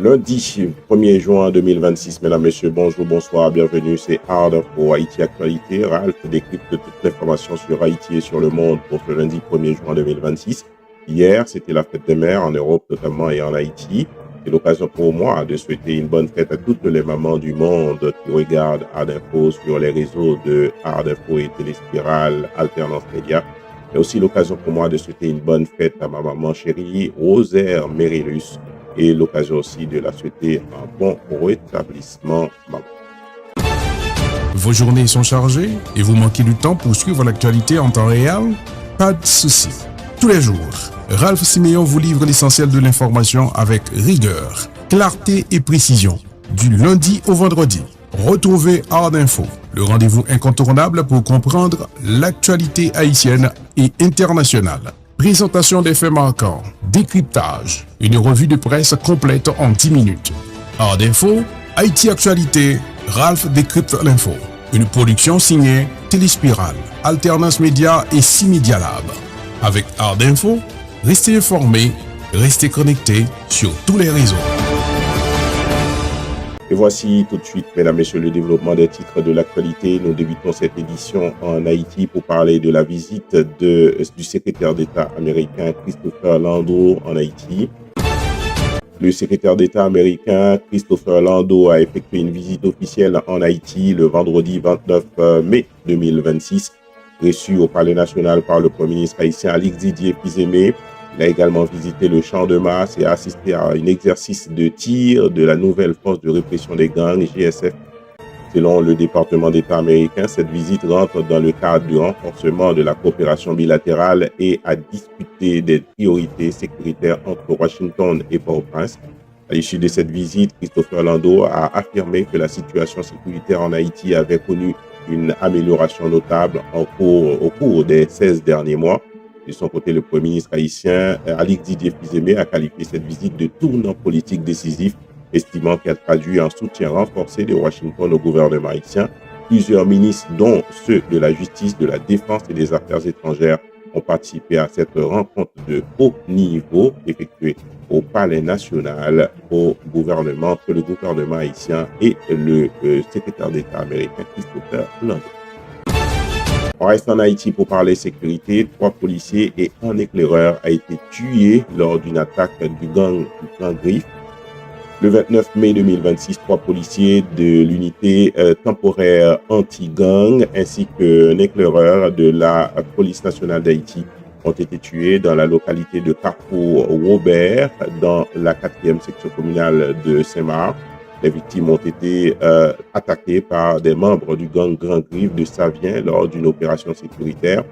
Lundi 1er juin 2026, mesdames, messieurs, bonjour, bonsoir, bienvenue, c'est Hard Info Haïti Actualité. Ralph décrypte toute l'information sur Haïti et sur le monde pour ce lundi 1er juin 2026. Hier, c'était la fête des mères en Europe notamment et en Haïti. C'est l'occasion pour moi de souhaiter une bonne fête à toutes les mamans du monde qui regardent Hard Info sur les réseaux de Hard Info et Téléspirale, Alternance Média. C'est aussi l'occasion pour moi de souhaiter une bonne fête à ma maman chérie, Rosaire Mérilus, et l'occasion aussi de la souhaiter un bon rétablissement, maman. Vos journées sont chargées et vous manquez du temps pour suivre l'actualité en temps réel? Pas de souci. Tous les jours, Ralph Siméon vous livre l'essentiel de l'information avec rigueur, clarté et précision. Du lundi au vendredi, retrouvez Hard Info, le rendez-vous incontournable pour comprendre l'actualité haïtienne et internationale. Présentation des faits marquants, décryptage, une revue de presse complète en 10 minutes. Hard Info, Haïti Actualité, Ralph décrypte l'info. Une production signée Téléspirale, Alternance Média et 6 Media Lab. Avec Hard Info, restez informés, restez connectés sur tous les réseaux. Et voici tout de suite, mesdames, messieurs, le développement des titres de l'actualité. Nous débutons cette édition en Haïti pour parler de la visite du secrétaire d'État américain Christopher Landau en Haïti. Le secrétaire d'État américain Christopher Landau a effectué une visite officielle en Haïti le vendredi 29 mai 2026, reçu au Palais national par le Premier ministre haïtien Alix Didier Fils-Aimé. Il a également visité le champ de Mars et a assisté à un exercice de tir de la nouvelle force de répression des gangs, GSF. Selon le département d'État américain, cette visite rentre dans le cadre du renforcement de la coopération bilatérale et a discuté des priorités sécuritaires entre Washington et Port-au-Prince. À l'issue de cette visite, Christopher Landau a affirmé que la situation sécuritaire en Haïti avait connu une amélioration notable au cours des 16 derniers mois. De son côté, le Premier ministre haïtien Alix Didier Fils-Aimé a qualifié cette visite de tournant politique décisif, estimant qu'elle traduit un soutien renforcé de Washington au gouvernement haïtien. Plusieurs ministres, dont ceux de la justice, de la défense et des affaires étrangères, ont participé à cette rencontre de haut niveau effectuée au Palais national entre le gouvernement haïtien et le secrétaire d'État américain Christopher Landau. On reste en Haïti pour parler sécurité. 3 policiers et un éclaireur a été tués lors d'une attaque du gang Grand Griffe. Le 29 mai 2026, 3 policiers de l'unité temporaire anti-gang ainsi qu'un éclaireur de la police nationale d'Haïti ont été tués dans la localité de Carrefour-Robert dans la 4e section communale de Saint-Marc. Les victimes ont été attaquées par des membres du gang Grand Griffe de Savien lors d'une opération sécuritaire.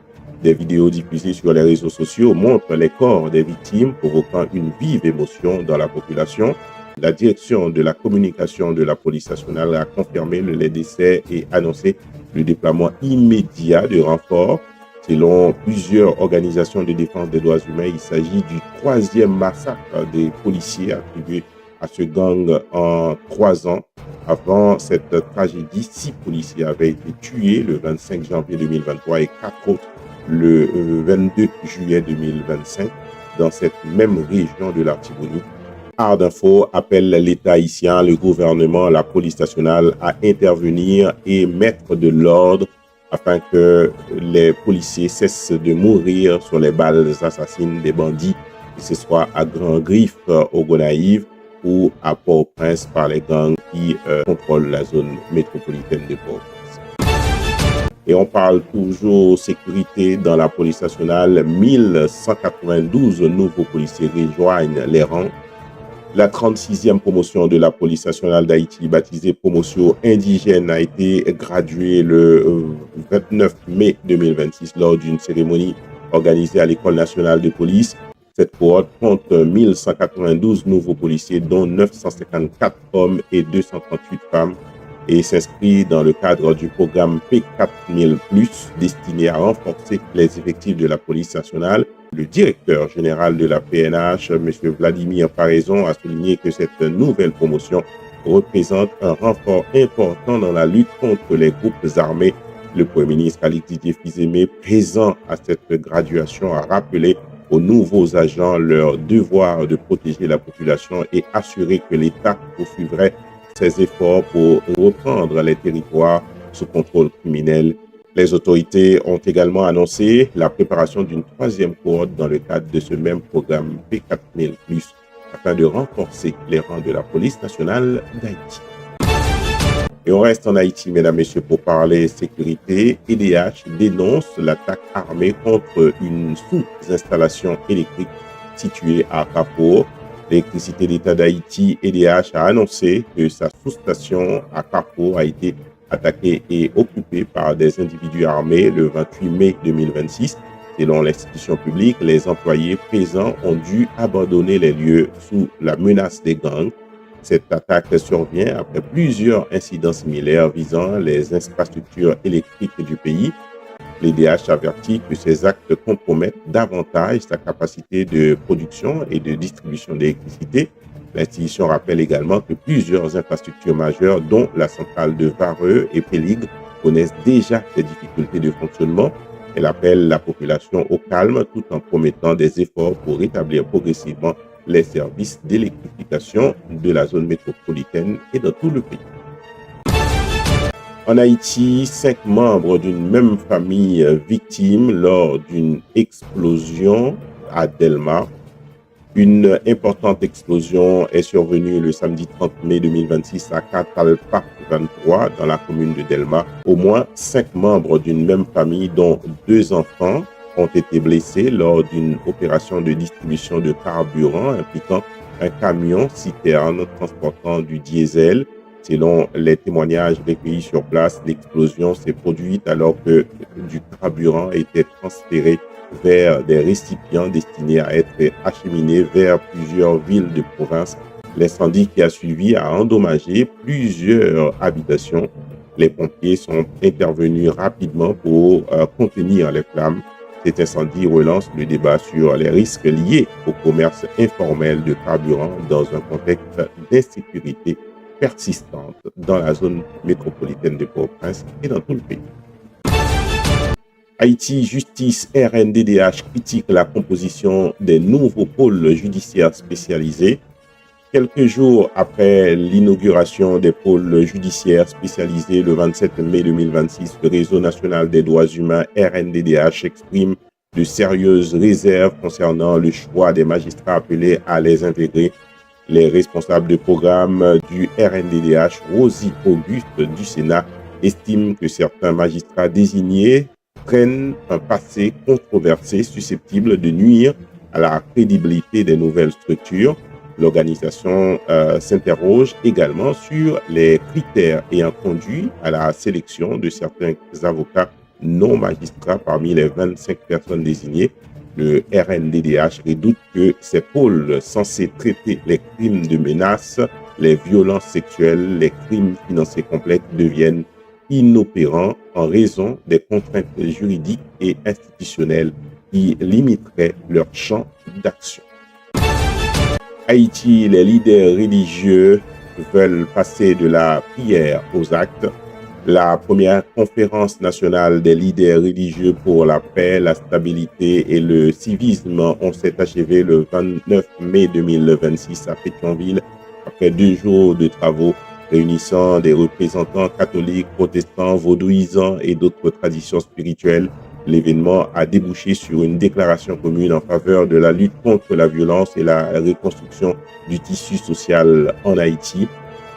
Des vidéos diffusées sur les réseaux sociaux montrent les corps des victimes, provoquant une vive émotion dans la population. La direction de la communication de la police nationale a confirmé les décès et annoncé le déploiement immédiat de renforts. Selon plusieurs organisations de défense des droits humains, il s'agit du 3e massacre des policiers attribué à ce gang en 3 ans. Avant cette tragédie, 6 policiers avaient été tués le 25 janvier 2023 et 4 autres le 22 juillet 2025 dans cette même région de l'Artibonite. Hard Info appelle l'État haïtien, le gouvernement, la police nationale à intervenir et mettre de l'ordre afin que les policiers cessent de mourir sur les balles assassines des bandits, que ce soit à Grand Griffe, au Gonaïve, ou à Port-au-Prince par les gangs qui contrôlent la zone métropolitaine de Port-au-Prince. Et on parle toujours sécurité dans la police nationale. 1192 nouveaux policiers rejoignent les rangs. La 36e promotion de la police nationale d'Haïti, baptisée promotion indigène, a été graduée le 29 mai 2026 lors d'une cérémonie organisée à l'École nationale de police. Cette cohorte compte 1192 nouveaux policiers, dont 954 hommes et 238 femmes, et s'inscrit dans le cadre du programme P4000+, destiné à renforcer les effectifs de la police nationale. Le directeur général de la PNH, M. Vladimir Paraison, a souligné que cette nouvelle promotion représente un renfort important dans la lutte contre les groupes armés. Le Premier ministre Alix Didier Fils-Aimé, présent à cette graduation, a rappelé aux nouveaux agents leur devoir de protéger la population et assurer que l'État poursuivrait ses efforts pour reprendre les territoires sous contrôle criminel. Les autorités ont également annoncé la préparation d'une troisième cohorte dans le cadre de ce même programme P4000+, afin de renforcer les rangs de la police nationale d'Haïti. Et on reste en Haïti, mesdames, messieurs, pour parler sécurité. EDH dénonce l'attaque armée contre une sous-installation électrique située à Carrefour. L'électricité d'État d'Haïti, EDH, a annoncé que sa sous-station à Carrefour a été attaquée et occupée par des individus armés le 28 mai 2026. Selon l'institution publique, les employés présents ont dû abandonner les lieux sous la menace des gangs. Cette attaque survient après plusieurs incidents similaires visant les infrastructures électriques du pays. L'EDH avertit que ces actes compromettent davantage sa capacité de production et de distribution d'électricité. L'institution rappelle également que plusieurs infrastructures majeures, dont la centrale de Vareux et Péligre, connaissent déjà des difficultés de fonctionnement. Elle appelle la population au calme tout en promettant des efforts pour rétablir progressivement les services d'électrification de la zone métropolitaine et dans tout le pays. En Haïti, 5 membres d'une même famille victimes lors d'une explosion à Delma. Une importante explosion est survenue le samedi 30 mai 2026 à Catalpa 23 dans la commune de Delma. Au moins 5 membres d'une même famille, dont 2 enfants, ont été blessés lors d'une opération de distribution de carburant impliquant un camion-citerne transportant du diesel. Selon les témoignages recueillis sur place, l'explosion s'est produite alors que du carburant était transféré vers des récipients destinés à être acheminés vers plusieurs villes de province. L'incendie qui a suivi a endommagé plusieurs habitations. Les pompiers sont intervenus rapidement pour contenir les flammes. Cet incendie relance le débat sur les risques liés au commerce informel de carburant dans un contexte d'insécurité persistante dans la zone métropolitaine de Port-au-Prince et dans tout le pays. Haïti Justice RNDDH critique la composition des nouveaux pôles judiciaires spécialisés. Quelques jours après l'inauguration des pôles judiciaires spécialisés le 27 mai 2026, le Réseau national des droits humains RNDDH exprime de sérieuses réserves concernant le choix des magistrats appelés à les intégrer. Les responsables de programme du RNDDH, Rosie Auguste du Sénat, estiment que certains magistrats désignés prennent un passé controversé susceptible de nuire à la crédibilité des nouvelles structures. L'organisation s'interroge également sur les critères ayant conduit à la sélection de certains avocats non magistrats parmi les 25 personnes désignées. Le RNDDH redoute que ces pôles censés traiter les crimes de menace, les violences sexuelles, les crimes financiers complexes deviennent inopérants en raison des contraintes juridiques et institutionnelles qui limiteraient leur champ d'action. Haïti, les leaders religieux veulent passer de la prière aux actes. La première conférence nationale des leaders religieux pour la paix, la stabilité et le civisme s'est achevée le 29 mai 2026 à Pétionville après 2 jours de travaux réunissant des représentants catholiques, protestants, vaudouisants et d'autres traditions spirituelles. L'événement a débouché sur une déclaration commune en faveur de la lutte contre la violence et la reconstruction du tissu social en Haïti.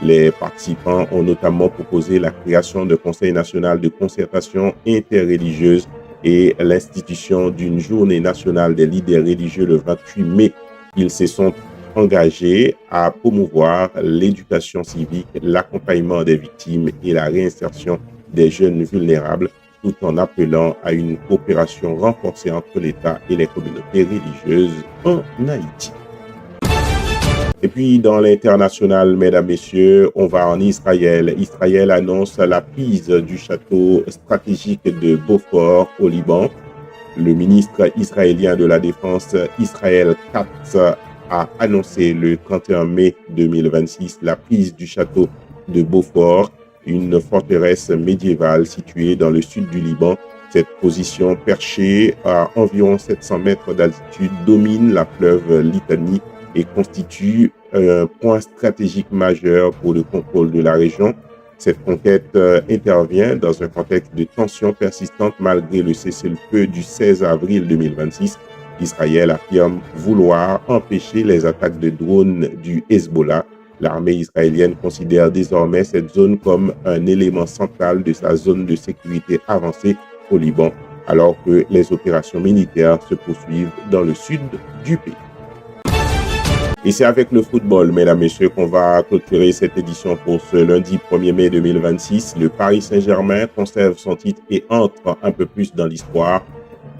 Les participants ont notamment proposé la création d'un Conseil national de concertation interreligieuse et l'institution d'une journée nationale des leaders religieux le 28 mai. Ils se sont engagés à promouvoir l'éducation civique, l'accompagnement des victimes et la réinsertion des jeunes vulnérables, tout en appelant à une coopération renforcée entre l'État et les communautés religieuses en Haïti. Et puis, dans l'international, mesdames, messieurs, on va en Israël. Israël annonce la prise du château stratégique de Beaufort au Liban. Le ministre israélien de la Défense, Israël Katz, a annoncé le 31 mai 2026 la prise du château de Beaufort, une forteresse médiévale située dans le sud du Liban. Cette position, perchée à environ 700 mètres d'altitude, domine la fleuve Litani et constitue un point stratégique majeur pour le contrôle de la région. Cette conquête intervient dans un contexte de tensions persistantes malgré le cessez-le-feu du 16 avril 2026. Israël affirme vouloir empêcher les attaques de drones du Hezbollah. L'armée israélienne considère désormais cette zone comme un élément central de sa zone de sécurité avancée au Liban, alors que les opérations militaires se poursuivent dans le sud du pays. Et c'est avec le football, mesdames, messieurs, qu'on va clôturer cette édition pour ce lundi 1er mai 2026. Le Paris Saint-Germain conserve son titre et entre un peu plus dans l'histoire.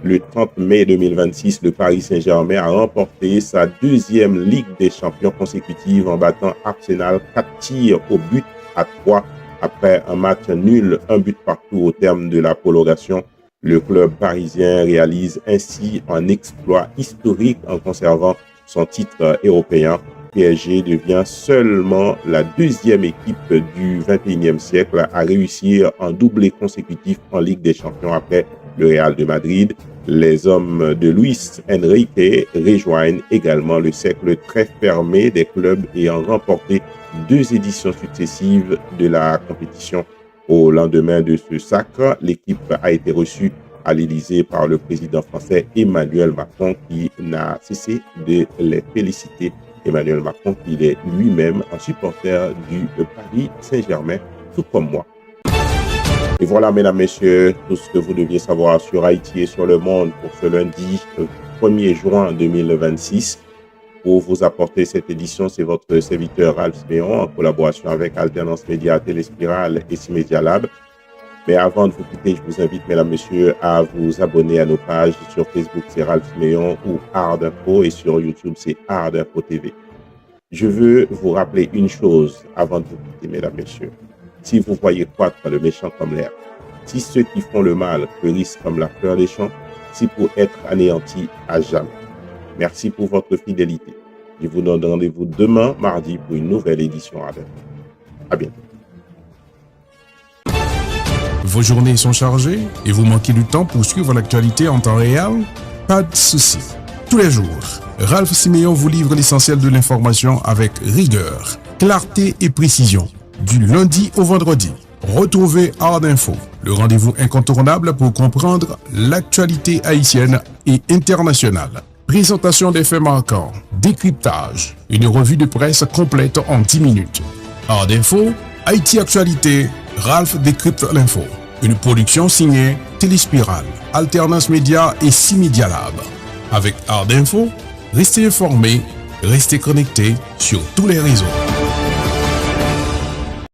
Le 30 mai 2026, le Paris Saint-Germain a remporté sa deuxième Ligue des Champions consécutive en battant Arsenal 4 tirs au but à 3 après un match nul, un but partout au terme de la prolongation. Le club parisien réalise ainsi un exploit historique en conservant son titre européen. PSG devient seulement la deuxième équipe du 21e siècle à réussir un doublé consécutif en Ligue des Champions après le Real de Madrid. Les hommes de Luis Enrique rejoignent également le cercle très fermé des clubs ayant remporté 2 éditions successives de la compétition. Au lendemain de ce sacre, l'équipe a été reçue à l'Élysée par le président français Emmanuel Macron qui n'a cessé de les féliciter. Emmanuel Macron, qui est lui-même un supporter du Paris Saint-Germain, tout comme moi. Et voilà, mesdames, messieurs, tout ce que vous deviez savoir sur Haïti et sur le monde pour ce lundi 1er juin 2026. Pour vous apporter cette édition, c'est votre serviteur Ralph Siméon en collaboration avec Alternance Média, Téléspirale et Cimédia Lab. Mais avant de vous quitter, je vous invite, mesdames, messieurs, à vous abonner à nos pages. Sur Facebook, c'est Ralph Siméon ou Hard Info et sur YouTube, c'est Hard Info TV. Je veux vous rappeler une chose avant de vous quitter, mesdames, messieurs. Si vous voyez croître le méchant comme l'herbe, si ceux qui font le mal fleurissent comme la fleur des champs, c'est pour être anéantis à jamais. Merci pour votre fidélité. Je vous donne rendez-vous demain, mardi, pour une nouvelle édition Hard Info. À bientôt. Vos journées sont chargées et vous manquez du temps pour suivre l'actualité en temps réel? Pas de souci. Tous les jours, Ralph Siméon vous livre l'essentiel de l'information avec rigueur, clarté et précision. Du lundi au vendredi, retrouvez Hard Info, le rendez-vous incontournable pour comprendre l'actualité haïtienne et internationale. Présentation des faits marquants, décryptage, une revue de presse complète en 10 minutes. Hard Info, Haïti Actualité, Ralph décrypte l'info. Une production signée Téléspirale, Alternance Média et Cimédia Lab. Avec Hard Info, restez informés, restez connectés sur tous les réseaux.